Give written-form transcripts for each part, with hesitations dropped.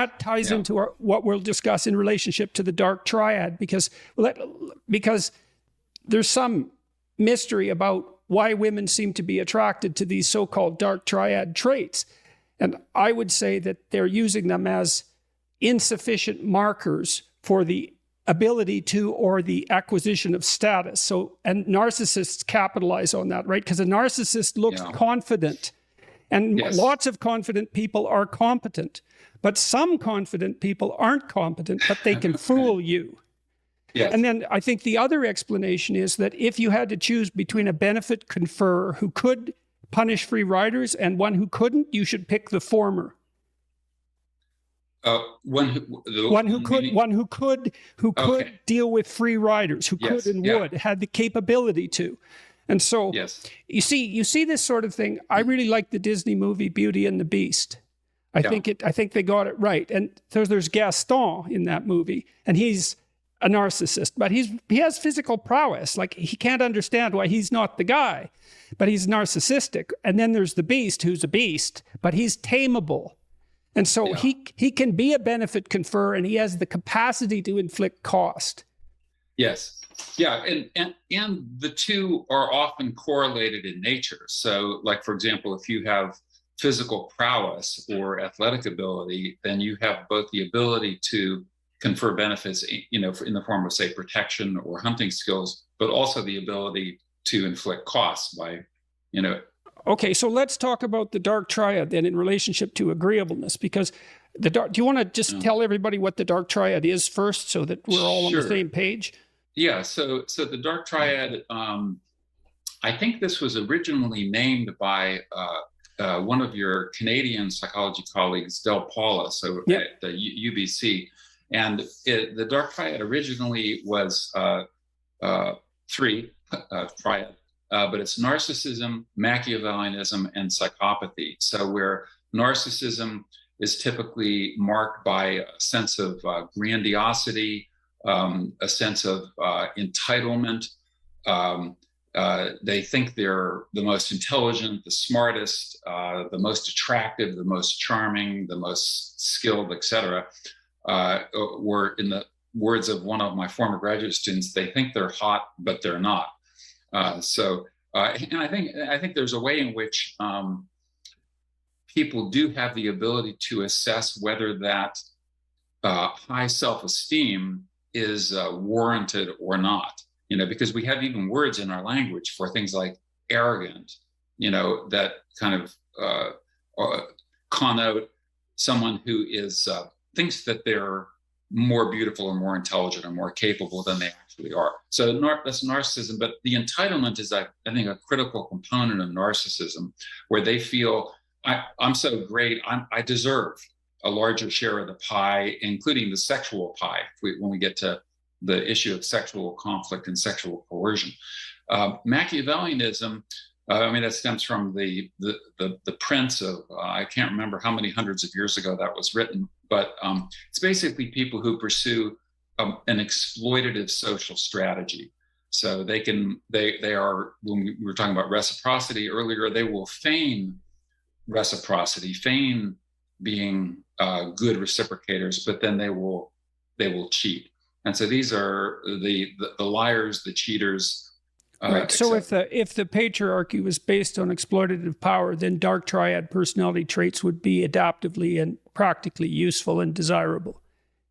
that ties Yeah. into what we'll discuss in relationship to the dark triad, because there's some mystery about why women seem to be attracted to these so-called dark triad traits. And I would say that they're using them as insufficient markers for the ability to or the acquisition of status. So, and narcissists capitalize on that, right? Because a narcissist looks confident, and lots of confident people are competent, but some confident people aren't competent, but they can fool you. Yes. And then I think the other explanation is that if you had to choose between a benefit conferrer who could punish free riders and one who couldn't, you should pick the former. One who could deal with free riders, who could and would, had the capability to. And so you see this sort of thing. I really like the Disney movie Beauty and the Beast. I think they got it right. And there's Gaston in that movie, and he's a narcissist, but he has physical prowess. Like, he can't understand why he's not the guy, but he's narcissistic. And then there's the Beast, who's a beast, but he's tameable. And so he can be a benefit conferrer, and he has the capacity to inflict cost. Yes. Yeah. And the two are often correlated in nature. So, like, for example, if you have physical prowess or athletic ability, then you have both the ability to confer benefits, in the form of, say, protection or hunting skills, but also the ability to inflict costs by, Okay, so let's talk about the dark triad then in relationship to agreeableness, because do you want to just tell everybody what the dark triad is first, so that we're all on the same page? Yeah. So the dark triad, I think this was originally named by one of your Canadian psychology colleagues, Del Paula, at the UBC. And the dark triad originally was three triad, but it's narcissism, Machiavellianism, and psychopathy. So where narcissism is typically marked by a sense of grandiosity, a sense of entitlement. They think they're the most intelligent, the smartest, the most attractive, the most charming, the most skilled, etc. Or in the words of one of my former graduate students, they think they're hot, but they're not. And I think there's a way in which people do have the ability to assess whether that high self-esteem is warranted or not. Because we have even words in our language for things like arrogant, that kind of connote someone who is thinks that they're more beautiful or more intelligent or more capable than they actually are. So that's narcissism, but the entitlement is, I think, a critical component of narcissism, where they feel, I'm so great, I deserve a larger share of the pie, including the sexual pie, when we get to the issue of sexual conflict and sexual coercion. Machiavellianism, that stems from the Prince of, I can't remember how many hundreds of years ago that was written, but it's basically people who pursue an exploitative social strategy. So they are, when we were talking about reciprocity earlier, they will feign reciprocity, feign being good reciprocators, but then they will cheat. And so these are the liars, the cheaters. Right. So if the patriarchy was based on exploitative power, then dark triad personality traits would be adaptively and practically useful and desirable,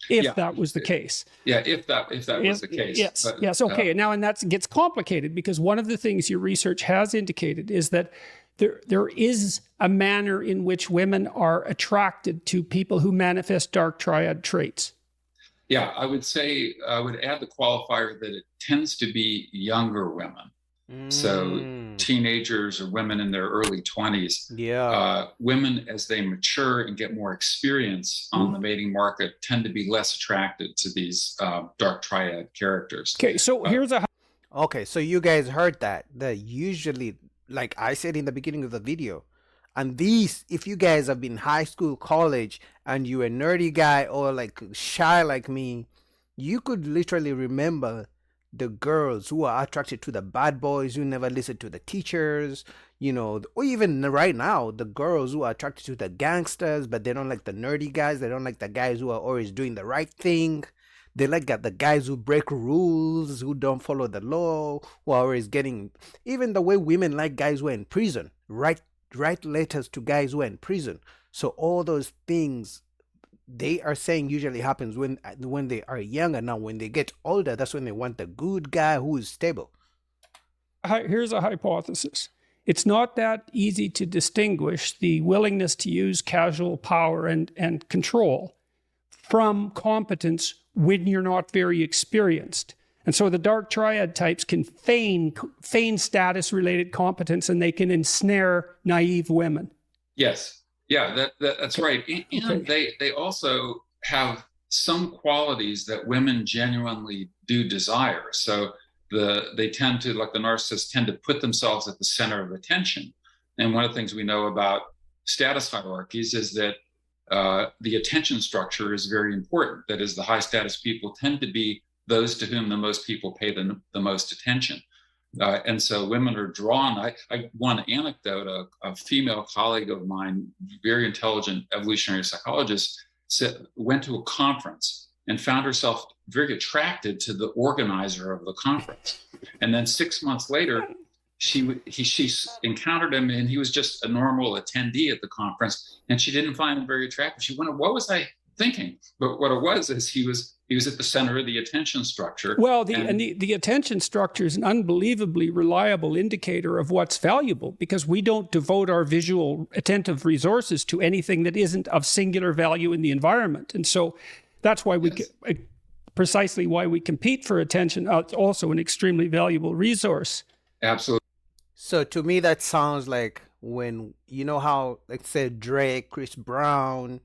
if that was the case. Yeah, if that was the case. Yes. But, yes. Okay. Now, and that gets complicated, because one of the things your research has indicated is that there is a manner in which women are attracted to people who manifest dark triad traits. Yeah, I would add the qualifier that it tends to be younger women. So teenagers or women in their early 20s. Women, as they mature and get more experience on the mating market, tend to be less attracted to these dark triad characters. Okay, so Okay, so you guys heard that usually, like I said in the beginning of the video, and these, if you guys have been high school, college, and you're a nerdy guy or like shy like me, you could literally remember the girls who are attracted to the bad boys who never listen to the teachers, or even right now, the girls who are attracted to the gangsters, but they don't like the nerdy guys. They don't like the guys who are always doing the right thing. They like the guys who break rules, who don't follow the law, who are always getting, even the way women like guys who are in prison, write letters to guys who are in prison. So all those things they are saying usually happens when they are younger. Now when they get older, that's when they want the good guy who is stable. Here's a hypothesis. It's not that easy to distinguish the willingness to use casual power and control from competence when you're not very experienced. And so the dark triad types can feign status-related competence, and they can ensnare naive women. Yes. Yeah, that's right. And they also have some qualities that women genuinely do desire. So they tend to, like the narcissists, tend to put themselves at the center of attention. And one of the things we know about status hierarchies is that the attention structure is very important. That is, the high status people tend to be those to whom the most people pay the most attention. And so women are drawn. I one anecdote, a female colleague of mine, very intelligent evolutionary psychologist, went to a conference and found herself very attracted to the organizer of the conference. And then 6 months later, she encountered him, and he was just a normal attendee at the conference, and she didn't find him very attractive. She wondered, what was I thinking? But what it was is he was at the center of the attention structure. Well, the attention structure is an unbelievably reliable indicator of what's valuable, because we don't devote our visual attentive resources to anything that isn't of singular value in the environment. And so that's why precisely why we compete for attention. It's also an extremely valuable resource. Absolutely. So to me, that sounds like when, how, like, say, Drake, Chris Brown,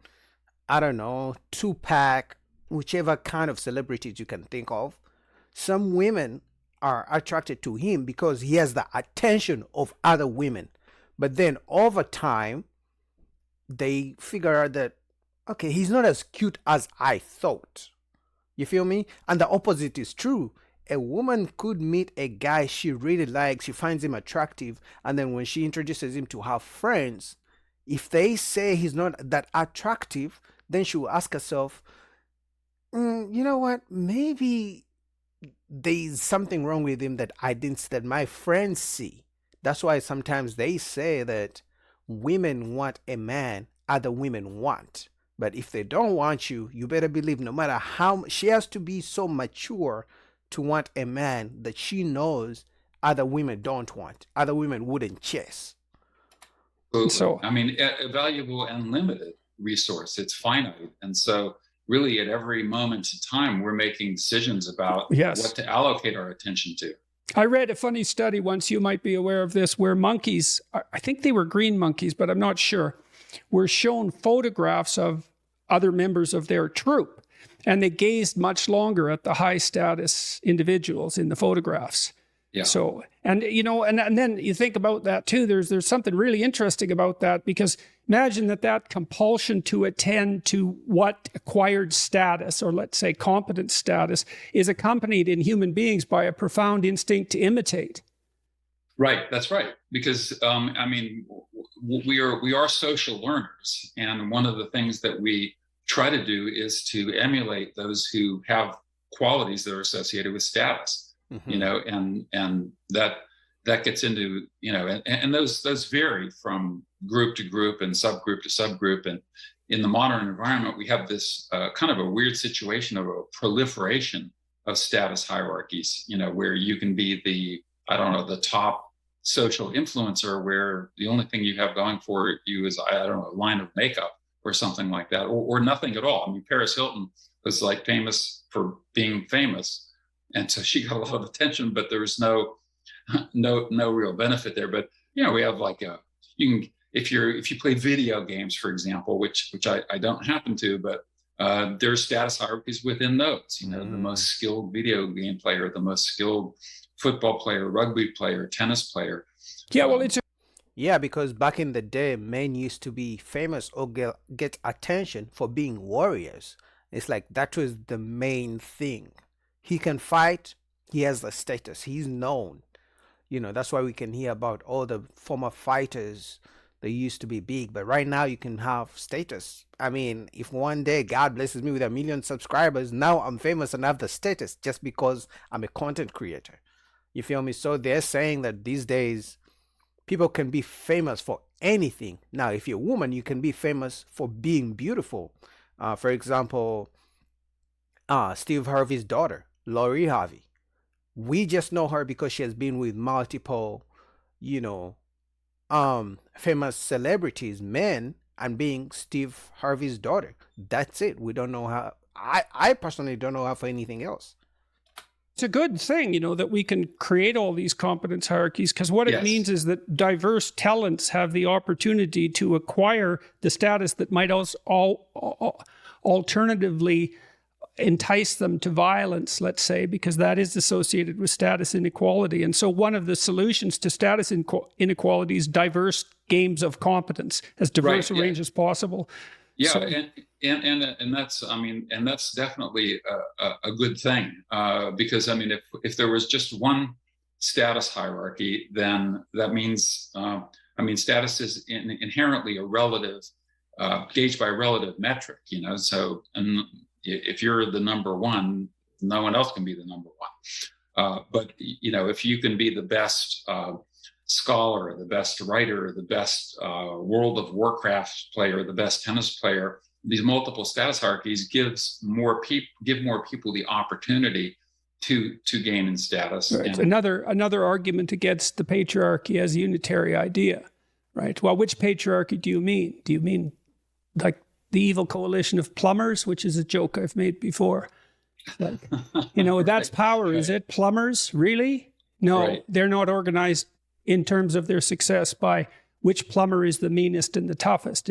I don't know, Tupac, whichever kind of celebrities you can think of, some women are attracted to him because he has the attention of other women. But then over time, they figure out that, okay, he's not as cute as I thought. You feel me? And the opposite is true. A woman could meet a guy she really likes, she finds him attractive, and then when she introduces him to her friends, if they say he's not that attractive, then she will ask herself, you know what, maybe there's something wrong with him that that my friends see. That's why sometimes they say that women want a man other women want. But if they don't want you, you better believe no matter how, she has to be so mature to want a man that she knows other women don't want, other women wouldn't chase. So, I mean, a valuable and limited resource, it's finite. And so really at every moment in time, we're making decisions about what to allocate our attention to. I read a funny study once, you might be aware of this, where monkeys, I think they were green monkeys, but I'm not sure, were shown photographs of other members of their troop. And they gazed much longer at the high status individuals in the photographs. Yeah. So, and then you think about that too, there's something really interesting about that, because imagine that compulsion to attend to what acquired status, or let's say competent status, is accompanied in human beings by a profound instinct to imitate. Right, that's right. Because, I mean, we are social learners. And one of the things that we try to do is to emulate those who have qualities that are associated with status. Mm-hmm. And that gets into, and those vary from group to group and subgroup to subgroup. And in the modern environment, we have this kind of a weird situation of a proliferation of status hierarchies, where you can be the top social influencer, where the only thing you have going for you is, a line of makeup or something like that, or nothing at all. I mean, Paris Hilton was like famous for being famous. And so she got a lot of attention, but there was no real benefit there. But we have like if you play video games, for example, which I don't happen to, but there's status hierarchies within those. The most skilled video game player, the most skilled football player, rugby player, tennis player. Yeah, well, yeah, because back in the day, men used to be famous or get attention for being warriors. It's like that was the main thing. He can fight, He has the status. He's known. That's why we can hear about all the former fighters. They used to be big, but right now you can have status. I mean, if one day God blesses me with 1 million subscribers, now I'm famous and have the status just because I'm a content creator. You feel me? So they're saying that these days people can be famous for anything. Now, if you're a woman, you can be famous for being beautiful. For example, Steve Harvey's daughter, Lori Harvey. We just know her because she has been with multiple, famous celebrities, men, and being Steve Harvey's daughter. That's it. We don't know how. I personally don't know how for anything else. It's a good thing, that we can create all these competence hierarchies, because what it means is that diverse talents have the opportunity to acquire the status that might also alternatively entice them to violence, let's say, because that is associated with status inequality. And so one of the solutions to status inequality is diverse games of competence, as diverse a range as possible. Yeah, so, and that's, and that's definitely a good thing, because if there was just one status hierarchy, then that means status is inherently a relative, gauged by a relative metric, So if you're the number one, no one else can be the number one. But if you can be the best scholar, the best writer, the best World of Warcraft player, the best tennis player, these multiple status hierarchies give more people the opportunity to gain in status. Right. Another argument against the patriarchy as a unitary idea, right? Well, which patriarchy do you mean? Do you mean like the evil coalition of plumbers, which is a joke I've made before? Like, that's power, is it? Plumbers, really? No, they're not organized in terms of their success by which plumber is the meanest and the toughest.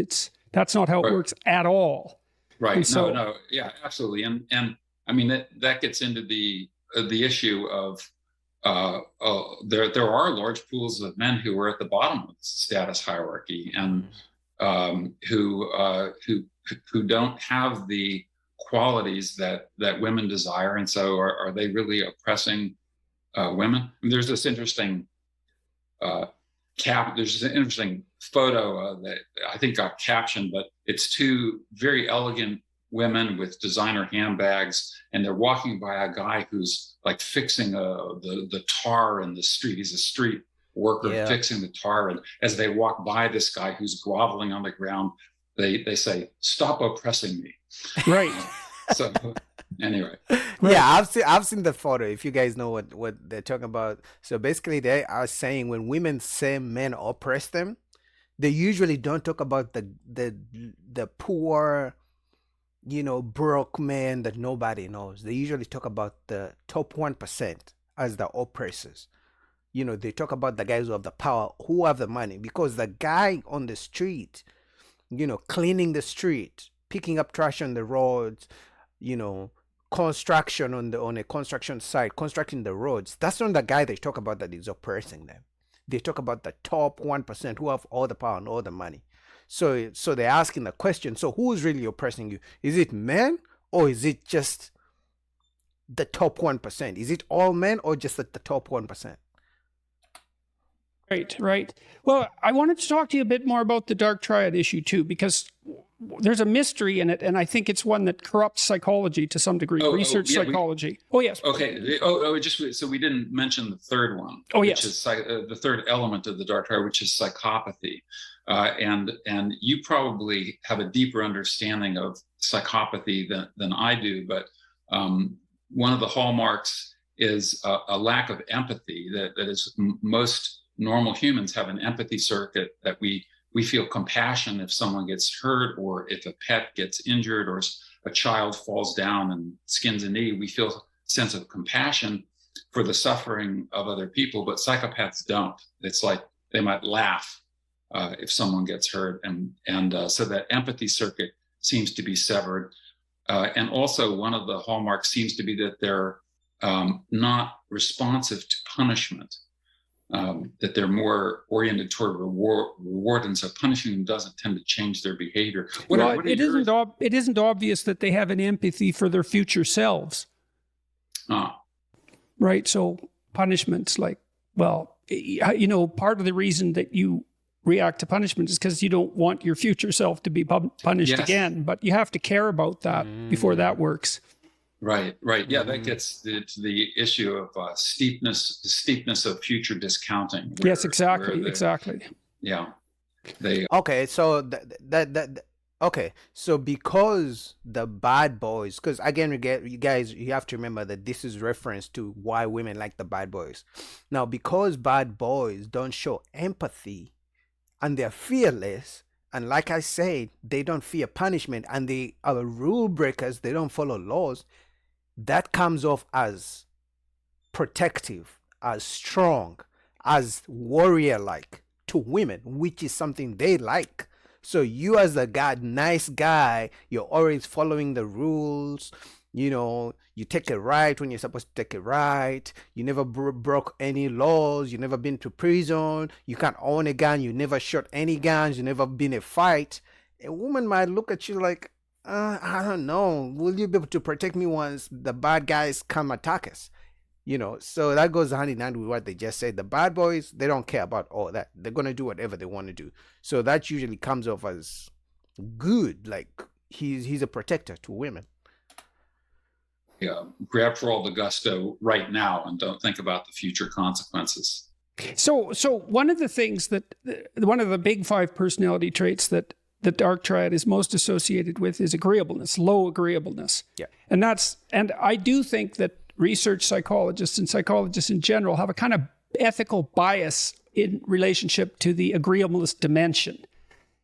That's not how it works at all. Right. And so, no, yeah, absolutely. And that gets into the issue of there are large pools of men who are at the bottom of the status hierarchy and who don't have the qualities that women desire. And so are they really oppressing women? There's this interesting there's an interesting photo that I think got captioned, but it's two very elegant women with designer handbags, and they're walking by a guy who's like fixing the tar in the street. He's a street worker fixing the tar, and as they walk by this guy who's groveling on the ground, they say, "Stop oppressing me." Right. So anyway. Yeah, I've seen the photo. If you guys know what they're talking about. So basically they are saying when women say men oppress them, they usually don't talk about the poor, broke man that nobody knows. They usually talk about the top 1% as the oppressors. They talk about the guys who have the power, who have the money, because the guy on the street, cleaning the street, picking up trash on the roads, construction on a construction site, constructing the roads. That's not the guy they talk about that is oppressing them. They talk about the top 1% who have all the power and all the money. So they're asking the question, so who is really oppressing you? Is it men or is it just the top 1%? Is it all men or just at the top 1%? Right. Well, I wanted to talk to you a bit more about the dark triad issue too, because there's a mystery in it, and I think it's one that corrupts psychology to some degree, psychology. Yes. Okay. So we didn't mention the third one. Yes. Which is the third element of the dark triad, which is psychopathy. And you probably have a deeper understanding of psychopathy than I do, but one of the hallmarks is a lack of empathy. That is, most normal humans have an empathy circuit that we feel compassion if someone gets hurt, or if a pet gets injured, or a child falls down and skins a knee. We feel a sense of compassion for the suffering of other people, but psychopaths don't. It's like they might laugh if someone gets hurt, and so that empathy circuit seems to be severed. And also, one of the hallmarks seems to be that they're not responsive to punishment. That they're more oriented toward reward, and so punishing them doesn't tend to change their behavior. It isn't obvious that they have an empathy for their future selves. right? So punishment's like, well, you know, part of the reason that you react to punishment is because you don't want your future self to be punished again, but you have to care about that before that works. Right. Yeah, that gets to the issue of steepness of future discounting. Yes, exactly. Yeah. Okay, so okay, so because the bad boys, because again, you have to remember that this is reference to why women like the bad boys. Now, because bad boys don't show empathy and they're fearless, and like I said, they don't fear punishment, and they are rule breakers, they don't follow laws, that comes off as protective, as strong, as warrior-like to women, which is something they like. So you as a nice guy, you're always following the rules. You know, you take a right when you're supposed to take a right. You never broke any laws. You never been to prison. You can't own a gun. You never shot any guns. You never been in a fight. A woman might look at you like, I don't know. Will you be able to protect me once the bad guys come attack us? You know, so that goes hand in hand with what they just said. The bad boys, they don't care about all that. They're going to do whatever they want to do. So that usually comes off as good. Like he's a protector to women. Yeah, grab for all the gusto right now and don't think about the future consequences. So one of the things one of the big 5 personality traits that the dark triad is most associated with is agreeableness, low agreeableness. Yeah. And I do think that research psychologists and psychologists in general have a kind of ethical bias in relationship to the agreeableness dimension,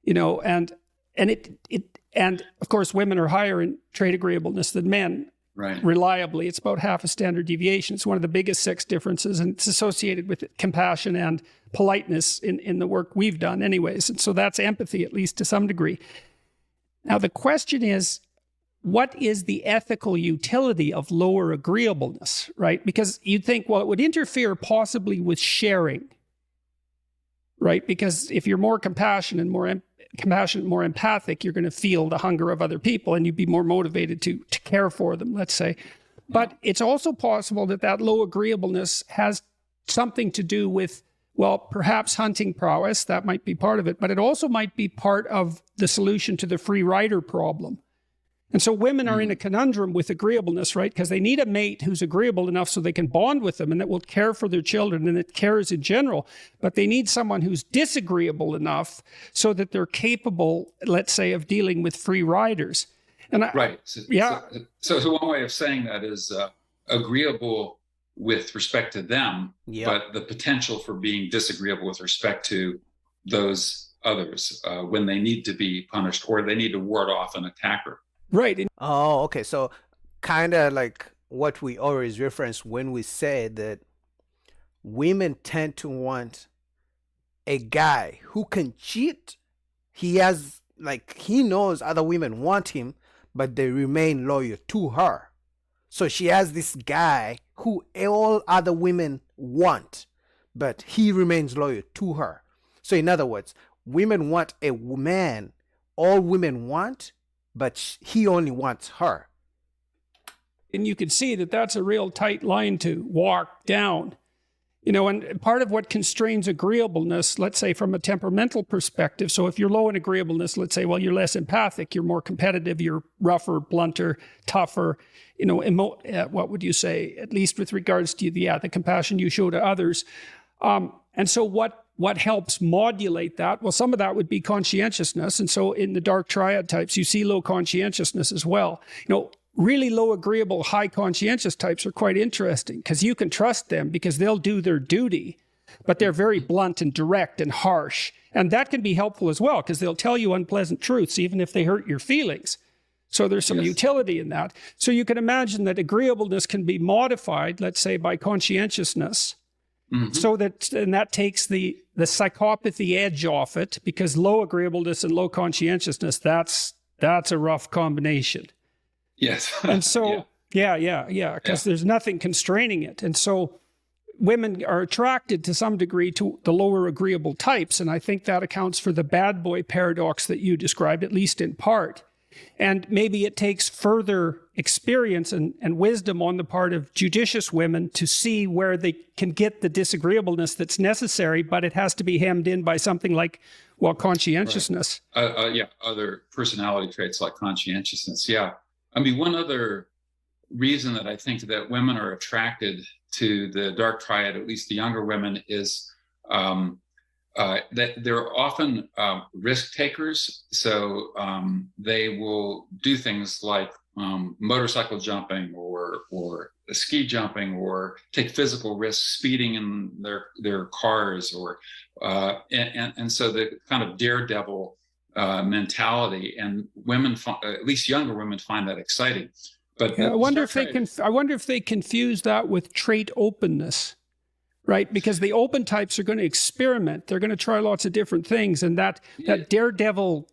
you know, and of course women are higher in trait agreeableness than men. Right. Reliably, it's about half a standard deviation. It's one of the biggest sex differences, and it's associated with compassion and politeness in the work we've done anyways. And so that's empathy, at least to some degree. Now, the question is, what is the ethical utility of lower agreeableness, right? Because you'd think, well, it would interfere possibly with sharing, right? Because if you're more compassionate, more empathic, you're going to feel the hunger of other people and you'd be more motivated to care for them, let's say. But it's also possible that low agreeableness has something to do with, well, perhaps hunting prowess, that might be part of it, but it also might be part of the solution to the free rider problem. And so women are in a conundrum with agreeableness, right? Because they need a mate who's agreeable enough so they can bond with them and that will care for their children and that cares in general. But they need someone who's disagreeable enough so that they're capable, let's say, of dealing with free riders. And right. So one way of saying that is agreeable with respect to them, but the potential for being disagreeable with respect to those others when they need to be punished or they need to ward off an attacker. Right. Oh, okay. So kind of like what we always reference when we say that women tend to want a guy who can cheat. He knows other women want him, but they remain loyal to her. So she has this guy who all other women want, but he remains loyal to her. So in other words, women want a man all women want, but he only wants her. And you can see that that's a real tight line to walk down. You know, and part of what constrains agreeableness, let's say from a temperamental perspective, so if you're low in agreeableness, let's say, well, you're less empathic, you're more competitive, you're rougher, blunter, tougher, you know, what would you say, at least with regards to the compassion you show to others. And so what helps modulate that? Well, some of that would be conscientiousness. And so in the dark triad types, you see low conscientiousness as well. You know, really low agreeable, high conscientious types are quite interesting because you can trust them because they'll do their duty, but they're very blunt and direct and harsh. And that can be helpful as well because they'll tell you unpleasant truths, even if they hurt your feelings. So there's some utility in that. So you can imagine that agreeableness can be modified, let's say, by conscientiousness. Mm-hmm. So that takes the psychopathy edge off it, because low agreeableness and low conscientiousness, that's a rough combination. Yes. And so, because there's nothing constraining it. And so women are attracted to some degree to the lower agreeable types. And I think that accounts for the bad boy paradox that you described, at least in part. And maybe it takes further experience and wisdom on the part of judicious women to see where they can get the disagreeableness that's necessary, but it has to be hemmed in by something like, well, conscientiousness. Yeah, other personality traits like conscientiousness. Yeah. I mean, one other reason that I think that women are attracted to the dark triad, at least the younger women, is that they're often risk takers. So they will do things like motorcycle jumping or ski jumping, or take physical risks, speeding in their cars, or and so the kind of daredevil mentality, and women, at least younger women, find that exciting. But yeah, I wonder if they confuse that with trait openness. Right, because the open types are going to experiment. They're going to try lots of different things, and that daredevil,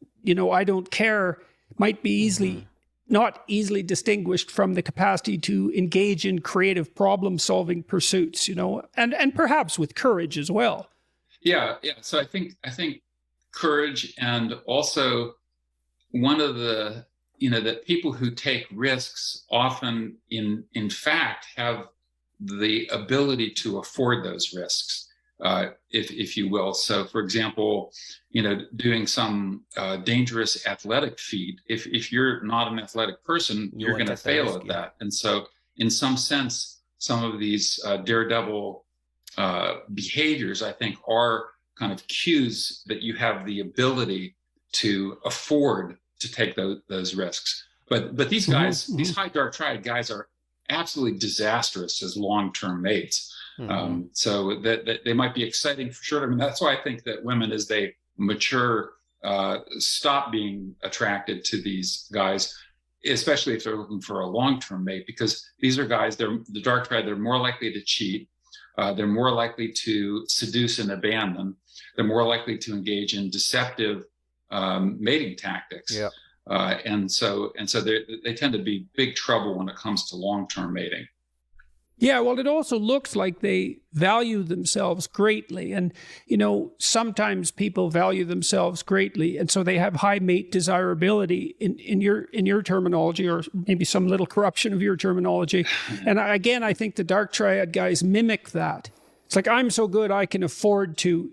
I don't care, might be not easily distinguished from the capacity to engage in creative problem-solving pursuits. And perhaps with courage as well. Yeah. So I think courage, and also one of the that people who take risks often in fact have the ability to afford those risks, if you will. So, for example, doing some dangerous athletic feat, if you're not an athletic person, you're going to fail at that. And so, in some sense, some of these daredevil behaviors, I think, are kind of cues that you have the ability to afford to take those risks. But these guys, these high dark triad guys, are absolutely disastrous as long-term mates. So that they might be exciting for sure. I mean, that's why I think that women, as they mature, stop being attracted to these guys, especially if they're looking for a long-term mate, because these are guys, the dark triad, they're more likely to cheat. They're more likely to seduce and abandon. They're more likely to engage in deceptive mating tactics. Yeah. And so they tend to be big trouble when it comes to long-term mating. Yeah, well, it also looks like they value themselves greatly. And, sometimes people value themselves greatly, and so they have high mate desirability in your terminology, or maybe some little corruption of your terminology. And again, I think the dark triad guys mimic that. It's like, I'm so good I can afford to,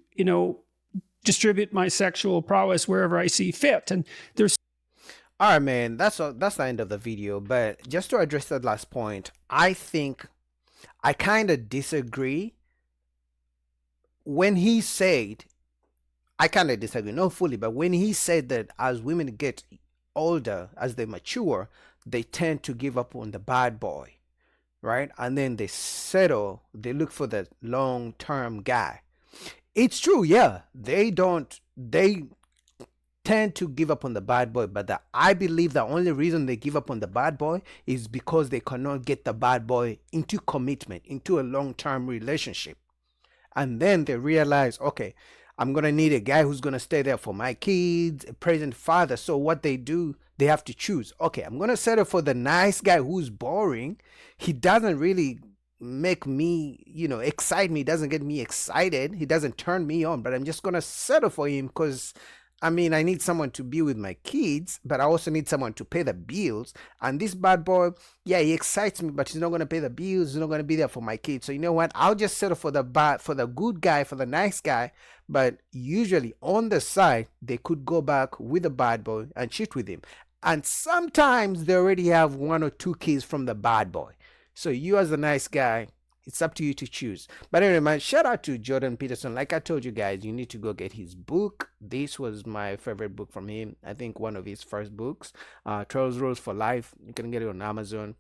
distribute my sexual prowess wherever I see fit. And there's all right, man, that's the end of the video. But just to address that last point, I think I kind of disagree. When he said, I kind of disagree, not fully, but when he said that as women get older, as they mature, they tend to give up on the bad boy, right? And then they settle, they look for the long-term guy. It's true, yeah. They tend to give up on the bad boy, but I believe the only reason they give up on the bad boy is because they cannot get the bad boy into commitment, into a long-term relationship. And then they realize, okay, I'm going to need a guy who's going to stay there for my kids, a present father. So what they do, they have to choose. Okay, I'm going to settle for the nice guy who's boring. He doesn't really make me, excite me. He doesn't get me excited. He doesn't turn me on, but I'm just going to settle for him because I need someone to be with my kids, but I also need someone to pay the bills. And this bad boy, yeah, he excites me, but he's not going to pay the bills. He's not going to be there for my kids. So you know what? I'll just settle for the good guy, for the nice guy. But usually on the side, they could go back with the bad boy and cheat with him. And sometimes they already have 1 or 2 kids from the bad boy. So you as the nice guy, it's up to you to choose. But anyway, man, shout out to Jordan Peterson. Like I told you guys, you need to go get his book. This was my favorite book from him. I think one of his first books, 12 Rules for Life. You can get it on Amazon.